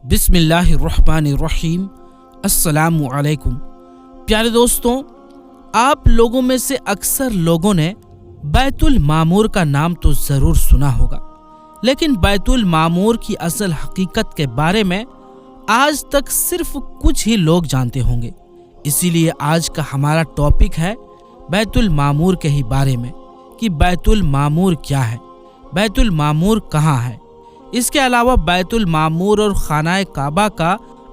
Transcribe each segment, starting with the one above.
बिस्मिल्लाहिर्रहमानिर्रहीम। अस्सलामु अलैकुम। प्यारे दोस्तों, आप लोगों में से अक्सर लोगों ने बैतुल मामूर का नाम तो ज़रूर सुना होगा, लेकिन बैतुल मामूर की असल हकीकत के बारे में आज तक सिर्फ कुछ ही लोग जानते होंगे। इसीलिए आज का हमारा टॉपिक है बैतुल मामूर के ही बारे में कि बैतुल मामूर क्या है, बैतुल मामूर कहाँ है। इसके अलावा बैतुल मामूर और खानाए काबा का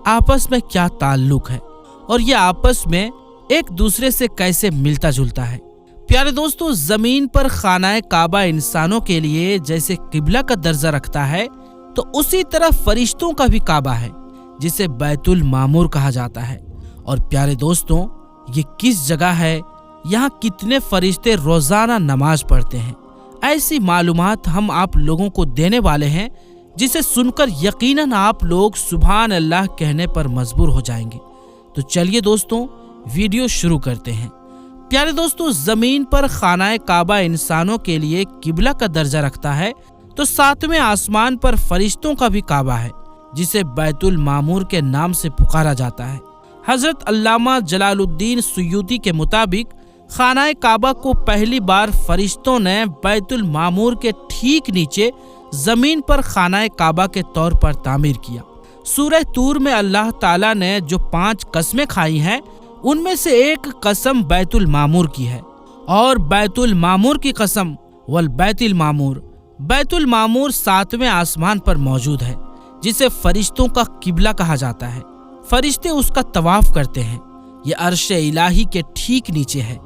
आपस में क्या ताल्लुक है और ये आपस में एक दूसरे से कैसे मिलता जुलता है। प्यारे दोस्तों, जमीन पर खानाए काबा इंसानों के लिए जैसे किबला का दर्जा रखता है, तो उसी तरह फरिश्तों का भी काबा है जिसे बैतुल मामूर कहा जाता है। और प्यारे दोस्तों, ये किस जगह है, यहाँ कितने फरिश्ते रोजाना नमाज पढ़ते हैं, ऐसी मालूमात हम आप लोगों को देने वाले हैं, जिसे सुनकर यकीनन आप लोग सुभान अल्लाह कहने पर मजबूर हो जाएंगे। तो चलिए दोस्तों, वीडियो शुरू करते हैं। प्यारे दोस्तों, जमीन पर खानाए काबा इंसानों के लिए किबला का दर्जा रखता है, तो सातवें आसमान पर फरिश्तों का भी काबा है जिसे बैतुल मामूर के नाम से पुकारा जाता है। हजरत अल्लामा जलालुद्दीन सुयूती के मुताबिक खानाए काबा को पहली बार फरिश्तों ने बैतुल मामूर के ठीक नीचे जमीन पर खानाए काबा के तौर पर तामीर किया। सूरह तूर में अल्लाह ताला ने जो 5 कसमें खाई हैं, उनमें से एक कसम बैतुल मामूर की है। और बैतुल मामूर की कसम वल बैतुल मामूर, बैतुल मामूर 7वें आसमान पर मौजूद है जिसे फरिश्तों का किबला कहा जाता है। फरिश्ते उसका तवाफ करते हैं। ये अर्श इलाही के ठीक नीचे है।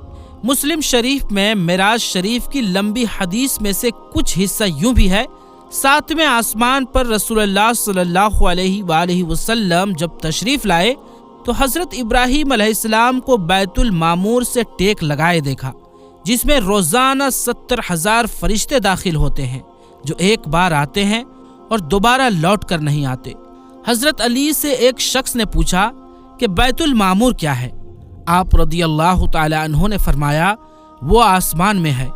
मुस्लिम शरीफ में मिराज शरीफ की लंबी हदीस में से कुछ हिस्सा यूं भी है, 7वें आसमान पर रसूलुल्लाह सल्लल्लाहु अलैहि वसल्लम जब तशरीफ लाए तो हजरत इब्राहीम अलैहिस्सलाम को बैतुल मामूर से टेक लगाए देखा, जिसमें रोजाना 70,000 फरिश्ते दाखिल होते हैं जो एक बार आते हैं और दोबारा लौट कर नहीं आते। हजरत अली से एक शख्स ने पूछा कि बैतुल मामूर क्या है। आप रदियल्लाहु ताला अन्हु ने फरमाया, वो आसमान में है,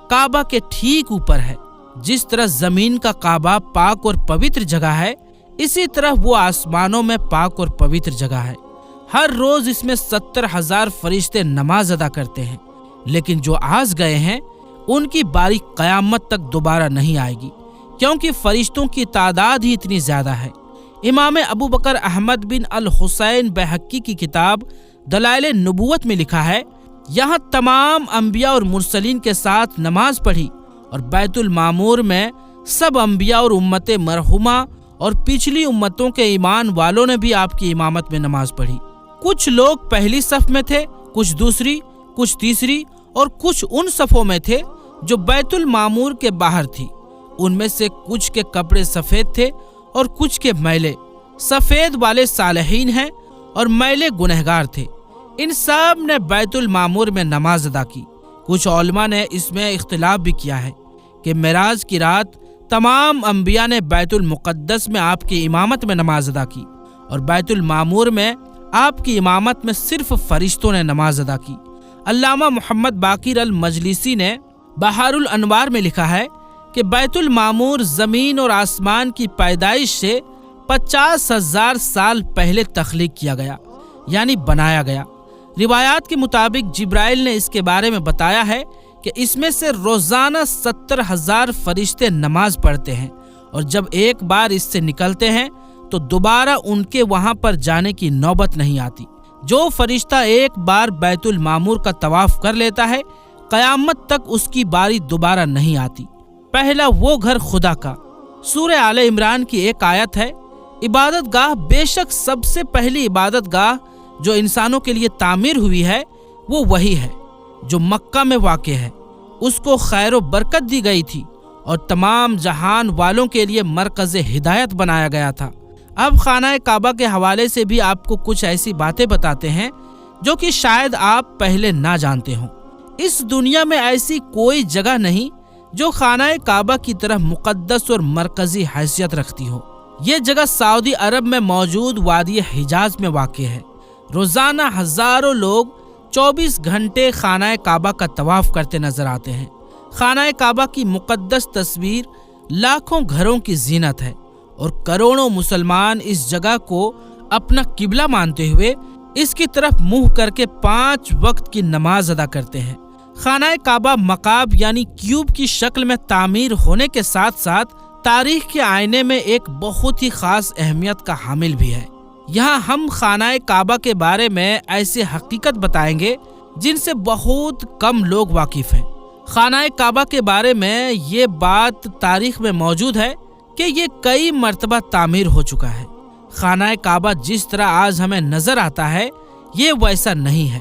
काबा के ठीक ऊपर है। जिस तरह जमीन का काबा पाक और पवित्र जगह है, इसी तरह वो आसमानों में पाक और पवित्र जगह है। हर रोज इसमें 70,000 फरिश्ते नमाज अदा करते हैं, लेकिन जो आज गए हैं उनकी बारी कयामत तक दोबारा नहीं आएगी, क्योंकि फरिश्तों की तादाद ही इतनी ज्यादा है। इमाम अबू बकर अहमद बिन अल हुसैन बैहक्की की किताब दलाइल नबूवत में लिखा है, यहाँ तमाम अंबिया और मुरसलीन के साथ नमाज पढ़ी और बैतुल मामूर में सब अंबिया और उम्मते मरहुमा और पिछली उम्मतों के ईमान वालों ने भी आपकी इमामत में नमाज पढ़ी। कुछ लोग पहली सफ में थे, कुछ दूसरी, कुछ तीसरी और कुछ उन सफों में थे जो बैतुल मामूर के बाहर थी। उनमें से कुछ के कपड़े सफेद थे और कुछ के मैले। सफेद वाले सालेहीन हैं और मैले गुनहगार थे। इन सब ने बैतुल मामूर में नमाज अदा की। कुछ उलमा ने इसमें इख्तिलाफ भी किया है कि मेराज की रात तमाम अंबिया ने बैतुल मुक़द्दस में आपकी इमामत में नमाज अदा की और बैतुल मामूर में आपकी इमामत में सिर्फ फरिश्तों ने नमाज अदा की। अल्लामा मोहम्मद बाकिर अल मजलिसी ने बहारुल अनवार में लिखा है कि बैतुल मामूर जमीन और आसमान की पैदाइश से 50,000 साल पहले तख्लीक किया गया, यानी बनाया गया। रिवायात के मुताबिक जिब्राइल ने इसके बारे में बताया है कि इसमें से रोजाना 70,000 फरिश्ते नमाज पढ़ते हैं और जब एक बार इससे निकलते हैं तो दोबारा उनके वहां पर जाने की नौबत नहीं आती। जो फरिश्ता एक बार बैतुल मामूर का तवाफ कर लेता है, कयामत तक उसकी बारी दोबारा नहीं आती। पहला वो घर खुदा का। सूरह आले इमरान की एक आयत है, इबादत गाह बेशक सबसे पहली इबादत गाह जो इंसानों के लिए तामीर हुई है वो वही है जो मक्का में वाक़ है। उसको खैर व बरकत दी गई थी और तमाम जहान वालों के लिए मरकज़ हिदायत बनाया गया था। अब खानाए काबा के हवाले से भी आपको कुछ ऐसी बातें बताते हैं जो कि शायद आप पहले ना जानते हों। इस दुनिया में ऐसी कोई जगह नहीं जो खानाए काबा की तरह मुक़द्दस और मरकज़ी हैसियत रखती हो। ये जगह सऊदी अरब में मौजूद वादी हिजाज में वाक़ है। रोजाना हजारों लोग 24 घंटे खानाए काबा का तवाफ करते नजर आते हैं। खानाए काबा की मुक़द्दस तस्वीर लाखों घरों की जीनत है اور کروڑوں مسلمان اس جگہ کو اپنا قبلہ مانتے ہوئے اس کی طرف منہ کر کے 5 وقت کی نماز ادا کرتے ہیں۔ خانہ کعبہ مکعب یعنی کیوب کی شکل میں تعمیر ہونے کے ساتھ ساتھ تاریخ کے آئینے میں ایک بہت ہی خاص اہمیت کا حامل بھی ہے۔ یہاں ہم خانہ کعبہ کے بارے میں ایسے حقیقت بتائیں گے جن سے بہت کم لوگ واقف ہیں۔ خانہ کعبہ کے بارے میں یہ بات تاریخ میں موجود ہے کہ یہ کئی مرتبہ تعمیر ہو چکا ہے۔ خانہ کعبہ جس طرح آج ہمیں نظر آتا ہے یہ ویسا نہیں ہے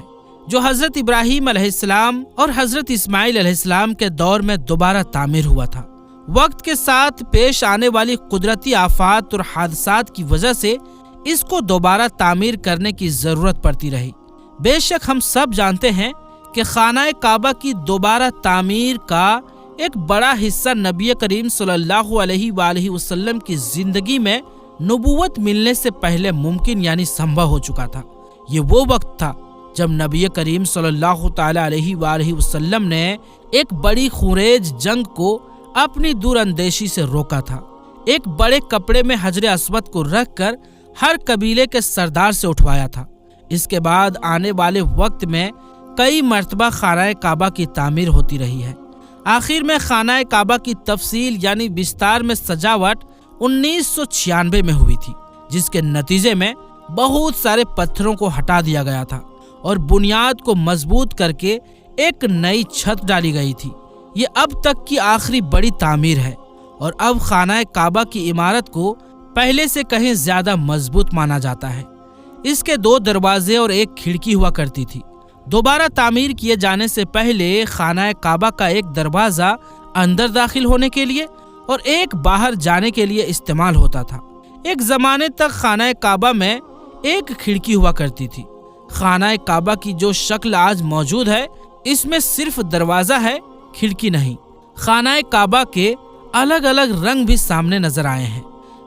جو حضرت ابراہیم علیہ السلام اور حضرت اسماعیل علیہ السلام کے دور میں دوبارہ تعمیر ہوا تھا۔ وقت کے ساتھ پیش آنے والی قدرتی آفات اور حادثات کی وجہ سے اس کو دوبارہ تعمیر کرنے کی ضرورت پڑتی رہی۔ بے شک ہم سب جانتے ہیں کہ خانہ کعبہ کی دوبارہ تعمیر کا ایک بڑا حصہ نبی کریم صلی اللہ علیہ وآلہ وسلم کی زندگی میں نبوت ملنے سے پہلے ممکن یعنی سمبھو ہو چکا تھا۔ یہ وہ وقت تھا جب نبی کریم صلی اللہ تعالی علیہ وآلہ وسلم نے ایک بڑی خونریز جنگ کو اپنی دور اندیشی سے روکا تھا۔ ایک بڑے کپڑے میں حجر اسود کو رکھ کر ہر قبیلے کے سردار سے اٹھوایا تھا۔ اس کے بعد آنے والے وقت میں کئی مرتبہ خانہ کعبہ کی تعمیر ہوتی رہی ہے۔ آخر میں خانہ کعبہ کی تفصیل یعنی بستار میں سجاوٹ 1996 میں ہوئی تھی، جس کے نتیجے میں بہت سارے پتھروں کو ہٹا دیا گیا تھا اور بنیاد کو مضبوط کر کے ایک نئی چھت ڈالی گئی تھی۔ یہ اب تک کی آخری بڑی تعمیر ہے اور اب خانہ کعبہ کی عمارت کو پہلے سے کہیں زیادہ مضبوط مانا جاتا ہے۔ اس کے 2 دروازے اور ایک کھڑکی ہوا کرتی تھی۔ دوبارہ تعمیر کیے جانے سے پہلے خانہ کعبہ کا ایک دروازہ اندر داخل ہونے کے لیے اور ایک باہر جانے کے لیے استعمال ہوتا تھا۔ ایک زمانے تک خانہ کعبہ میں ایک کھڑکی ہوا کرتی تھی۔ خانہ کعبہ کی جو شکل آج موجود ہے اس میں صرف دروازہ ہے، کھڑکی نہیں۔ خانہ کعبہ کے الگ الگ رنگ بھی سامنے نظر آئے ہیں۔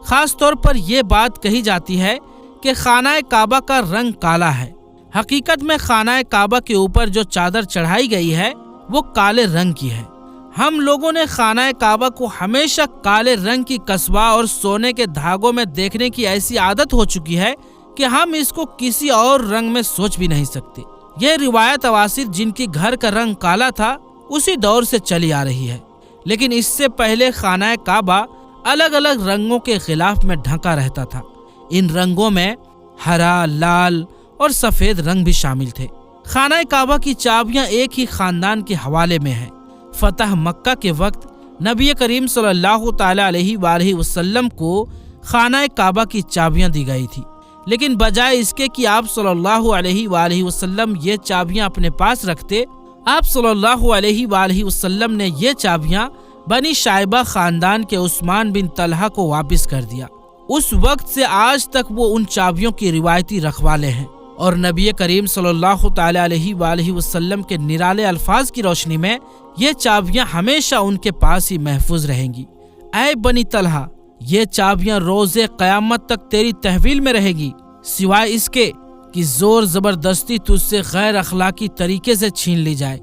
خاص طور پر یہ بات کہی جاتی ہے کہ خانہ کعبہ کا رنگ کالا ہے۔ حقیقت میں خانہ کعبہ کے اوپر جو چادر چڑھائی گئی ہے وہ کالے رنگ کی ہے۔ ہم لوگوں نے خانہ کعبہ کو ہمیشہ کالے رنگ کی کسوہ اور سونے کے دھاگوں میں دیکھنے کی ایسی عادت ہو چکی ہے کہ ہم اس کو کسی اور رنگ میں سوچ بھی نہیں سکتے۔ یہ روایت اواسط جن کی گھر کا رنگ کالا تھا اسی دور سے چلی آ رہی ہے، لیکن اس سے پہلے خانہ کعبہ الگ الگ رنگوں کے غلاف میں ڈھکا رہتا تھا۔ ان رنگوں میں ہرا، لال اور سفید رنگ بھی شامل تھے۔ خانہ کعبہ کی چابیاں ایک ہی خاندان کے حوالے میں ہیں۔ فتح مکہ کے وقت نبی کریم صلی اللہ تعالی علیہ وآلہ وسلم کو خانہ کعبہ کی چابیاں دی گئی تھی، لیکن بجائے اس کے کہ آپ صلی اللہ علیہ وآلہ وسلم یہ چابیاں اپنے پاس رکھتے، آپ صلی اللہ علیہ وآلہ وسلم نے یہ چابیاں بنی شائبہ خاندان کے عثمان بن طلحہ کو واپس کر دیا۔ اس وقت سے آج تک وہ ان چابیوں کی روایتی رکھوالے ہیں اور نبی کریم صلی اللہ تعالی علیہ وآلہ وسلم کے نرالے الفاظ کی روشنی میں یہ چابیاں ہمیشہ ان کے پاس ہی محفوظ رہیں گی۔ اے بنی طلحہ، یہ چابیاں روز قیامت تک تیری تحویل میں رہے گی، سوائے اس کے کہ زور زبردستی تجھ سے غیر اخلاقی طریقے سے چھین لی جائے۔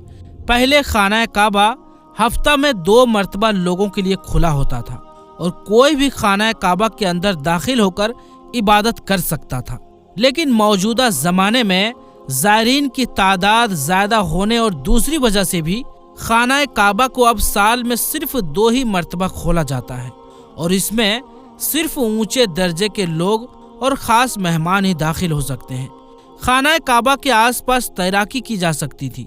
پہلے خانہ کعبہ ہفتہ میں 2 مرتبہ لوگوں کے لیے کھلا ہوتا تھا اور کوئی بھی خانہ کعبہ کے اندر داخل ہو کر عبادت کر سکتا تھا، لیکن موجودہ زمانے میں زائرین کی تعداد زیادہ ہونے اور دوسری وجہ سے بھی خانہ کعبہ کو اب سال میں صرف 2 ہی مرتبہ کھولا جاتا ہے اور اس میں صرف اونچے درجے کے لوگ اور خاص مہمان ہی داخل ہو سکتے ہیں۔ خانہ کعبہ کے آس پاس تیراکی کی جا سکتی تھی۔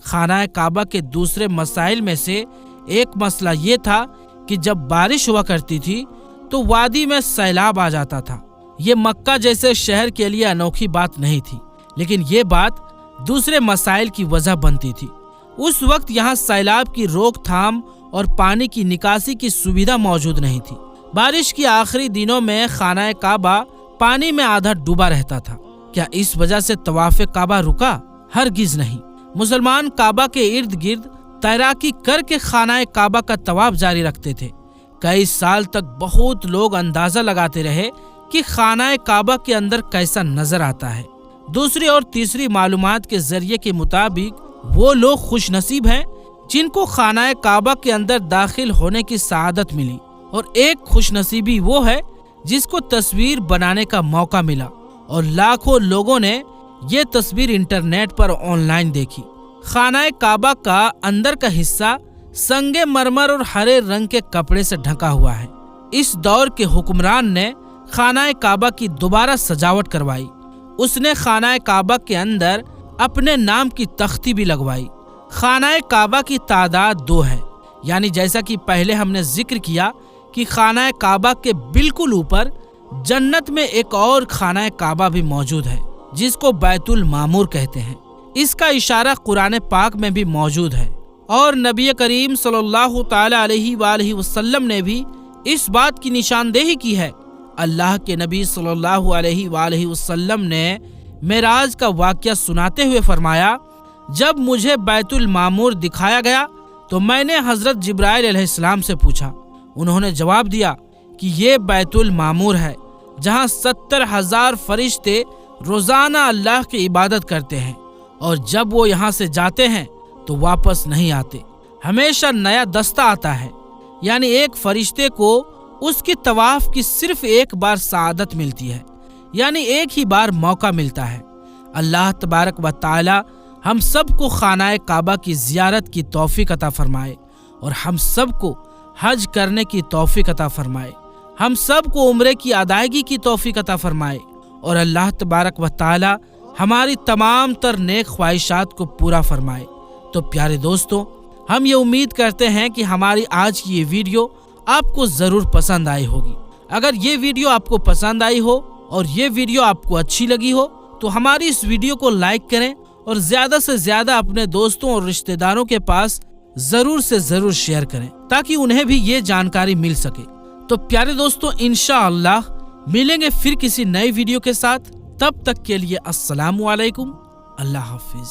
خانہ کعبہ کے دوسرے مسائل میں سے ایک مسئلہ یہ تھا کہ جب بارش ہوا کرتی تھی تو وادی میں سیلاب آ جاتا تھا۔ یہ مکہ جیسے شہر کے لیے انوکھی بات نہیں تھی، لیکن یہ بات دوسرے مسائل کی وجہ بنتی تھی۔ اس وقت یہاں سیلاب کی روک تھام اور پانی کی نکاسی کی سویدھا موجود نہیں تھی۔ بارش کی آخری دنوں میں خانہ کعبہ پانی میں آدھا ڈوبا رہتا تھا۔ کیا اس وجہ سے طواف کعبہ رکا؟ ہرگز نہیں۔ مسلمان کعبہ کے ارد گرد تیراکی کر کے خانہ کعبہ کا طواف جاری رکھتے تھے۔ کئی سال تک بہت لوگ اندازہ لگاتے رہے کہ خانہ کعبہ کے اندر کیسا نظر آتا ہے۔ دوسری اور تیسری معلومات کے ذریعے کے مطابق وہ لوگ خوش نصیب ہیں جن کو خانہ کعبہ کے اندر داخل ہونے کی سعادت ملی، اور ایک خوش نصیبی وہ ہے जिसको तस्वीर बनाने का मौका मिला और लाखों लोगों ने ये तस्वीर इंटरनेट पर ऑनलाइन देखी। खाना काबा का अंदर का हिस्सा संगे मरमर और हरे रंग के कपड़े से ढका हुआ है। इस दौर के हुक्मरान ने खाना काबा की दोबारा सजावट करवाई। उसने खाना काबा के अंदर अपने नाम की तख्ती भी लगवाई। खाना काबा की तादाद 2 है, यानी जैसा कि पहले हमने जिक्र किया कि खाना काबा के बिल्कुल ऊपर जन्नत में एक और खाना काबा भी मौजूद है, जिसको बैतुल मामूर कहते हैं। इसका इशारा कुरान पाक में भी मौजूद है और नबी करीम सल्लल्लाहु ताला अलैहि वसल्लम ने भी इस बात की निशानदेही की है। अल्लाह के नबी सल्लल्लाहु अलैहि वसल्लम ने मेराज का वाक़या सुनाते हुए फरमाया, जब मुझे बैतुल मामूर दिखाया गया तो मैंने हजरत जिब्राइल अलैहिस्सलाम से पूछा। उन्होंने जवाब दिया कि ये बैतुल मामूर है, जहाँ 70,000 फरिश्ते रोजाना अल्लाह की इबादत करते हैं और जब वो यहाँ से जाते हैं तो वापस नहीं आते। हमेशा नया दस्ता आता है, यानी एक फरिश्ते को उसकी तवाफ की सिर्फ एक बार सआदत मिलती है, यानी एक ही बार मौका मिलता है। अल्लाह तबारक व ताला हम सबको खाना काबा की जियारत की तौफीक अता फरमाए और हम सबको हज करने की तौफीक अता फरमाए। हम सबको उम्रे की अदायगी की तौफीक अता फरमाए और अल्लाह तबारक व ताला हमारी तमाम तर नेक ख्वाहिशात को पूरा फरमाए। तो प्यारे दोस्तों, हम ये उम्मीद करते हैं कि हमारी आज की ये वीडियो आपको ज़रूर पसंद आई होगी। अगर ये वीडियो आपको पसंद आई हो और ये वीडियो आपको अच्छी लगी हो तो हमारी इस वीडियो को लाइक करें और ज़्यादा से ज़्यादा अपने दोस्तों और रिश्तेदारों के पास ज़रूर से ज़रूर शेयर करें ताकि उन्हें भी ये जानकारी मिल सके। तो प्यारे दोस्तों, इंशाअल्लाह मिलेंगे फिर किसी नए वीडियो के साथ। तब तक के लिए अस्सलामु अलैकुम, अल्लाह हाफिज।